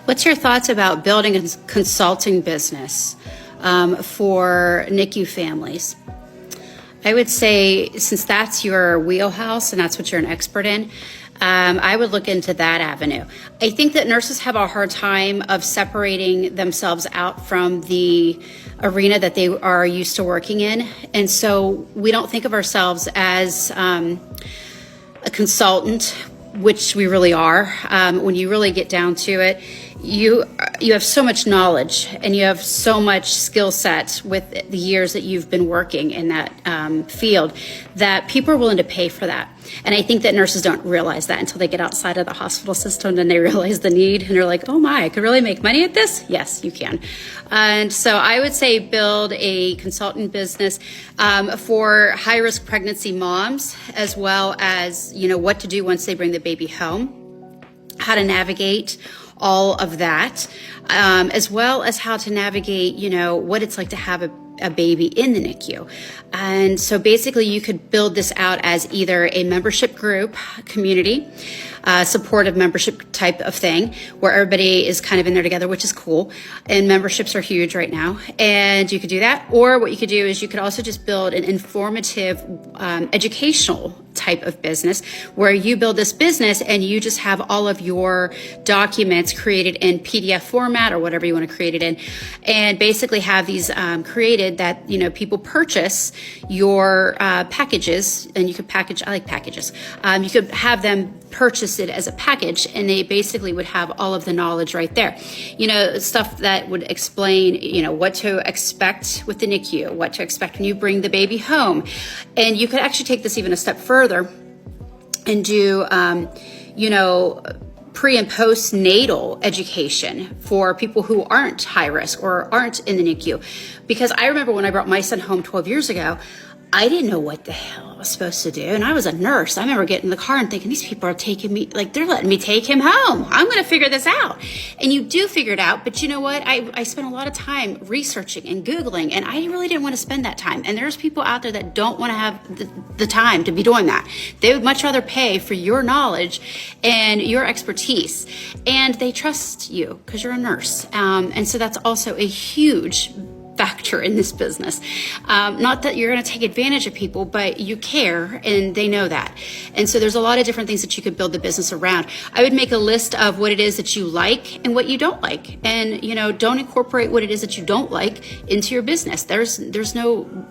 What's your thoughts about building a consulting business for NICU families? I would say, since that's your wheelhouse and that's what you're an expert in, I would look into that avenue. I think that nurses have a hard time of separating themselves out from the arena that they are used to working in. And so we don't think of ourselves as a consultant, which we really are. When you really get down to it, you have so much knowledge and you have so much skill set with the years that you've been working in that field that people are willing to pay for that. And I think that nurses don't realize that until they get outside of the hospital system and they realize the need and they're like, oh my, I could really make money at this? Yes, you can. And so I would say build a consultant business for high-risk pregnancy moms, as well as, what to do once they bring the baby home, how to navigate all of that, as well as how to navigate, what it's like to have a baby in the NICU. And so basically you could build this out as either a membership group, community, supportive membership type of thing where everybody is kind of in there together, which is cool. And memberships are huge right now. And you could do that. Or what you could do is you could also just build an informative, educational type of business where you build this business and you just have all of your documents created in PDF format or whatever you want to create it in, and basically have these created that people purchase your packages. And you could package, I like packages, you could have them purchase it as a package, and they basically would have all of the knowledge right there, stuff that would explain what to expect with the NICU, what to expect when you bring the baby home. And you could actually take this even a step further and do pre and postnatal education for people who aren't high risk or aren't in the NICU. Because I remember when I brought my son home 12 years ago, I didn't know what the hell I was supposed to do. And I was a nurse. I remember getting in the car and thinking, these people are taking me, they're letting me take him home. I'm going to figure this out. And you do figure it out. But you know what? I spent a lot of time researching and Googling, and I really didn't want to spend that time. And there's people out there that don't want to have the time to be doing that. They would much rather pay for your knowledge and your expertise. And they trust you because you're a nurse. And so that's also a huge factor in this business. Not that you're going to take advantage of people, but you care and they know that. And so there's a lot of different things that you could build the business around. I would make a list of what it is that you like and what you don't like. And, don't incorporate what it is that you don't like into your business. There's no,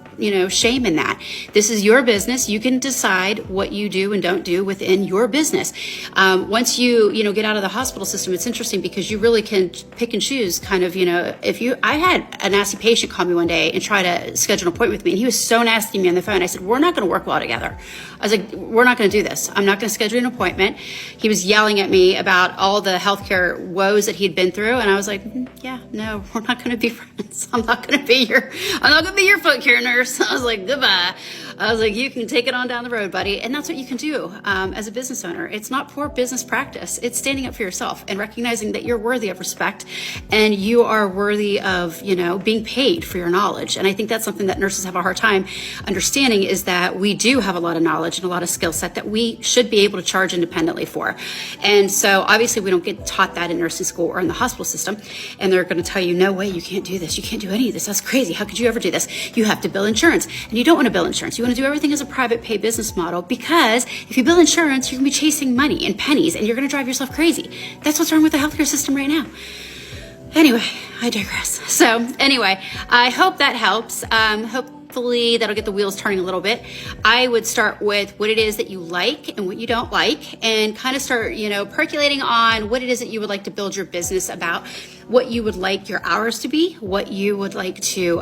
shame in that. This is your business. You can decide what you do and don't do within your business. Once you, get out of the hospital system, it's interesting because you really can pick and choose kind of, I had a nasty patient call me one day and try to schedule an appointment with me. And he was so nasty to me on the phone. I said, we're not going to work well together. I was like, we're not going to do this. I'm not going to schedule an appointment. He was yelling at me about all the healthcare woes that he'd been through. And I was like, yeah, no, we're not going to be friends. I'm not going to be your foot care nurse. I was like, goodbye. I was like, you can take it on down the road, buddy. And that's what you can do as a business owner. It's not poor business practice. It's standing up for yourself and recognizing that you're worthy of respect and you are worthy of, being paid for your knowledge. And I think that's something that nurses have a hard time understanding, is that we do have a lot of knowledge and a lot of skill set that we should be able to charge independently for. And so obviously we don't get taught that in nursing school or in the hospital system. And they're going to tell you, no way, you can't do this. You can't do any of this. That's crazy. How could you ever do this? You have to bill insurance. And you don't want to bill insurance. You want to do everything as a private pay business model, because if you bill insurance, you're going to be chasing money and pennies and you're going to drive yourself crazy. That's what's wrong with the healthcare system right now. Anyway, I digress. So anyway, I hope that helps. Hopefully that'll get the wheels turning a little bit. I would start with what it is that you like and what you don't like, and kind of start, percolating on what it is that you would like to build your business about, what you would like your hours to be, what you would like to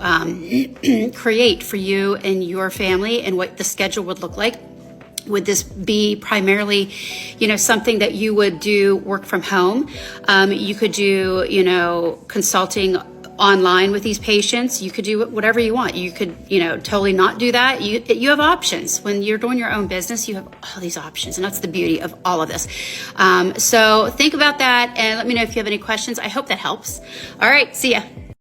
create for you and your family, and what the schedule would look like. Would this be primarily, something that you would do work from home? You could do, consulting online with these patients. You could do whatever you want. You could, totally not do that. You have options. When you're doing your own business, you have all these options. And that's the beauty of all of this. So think about that and let me know if you have any questions. I hope that helps. All right. See ya.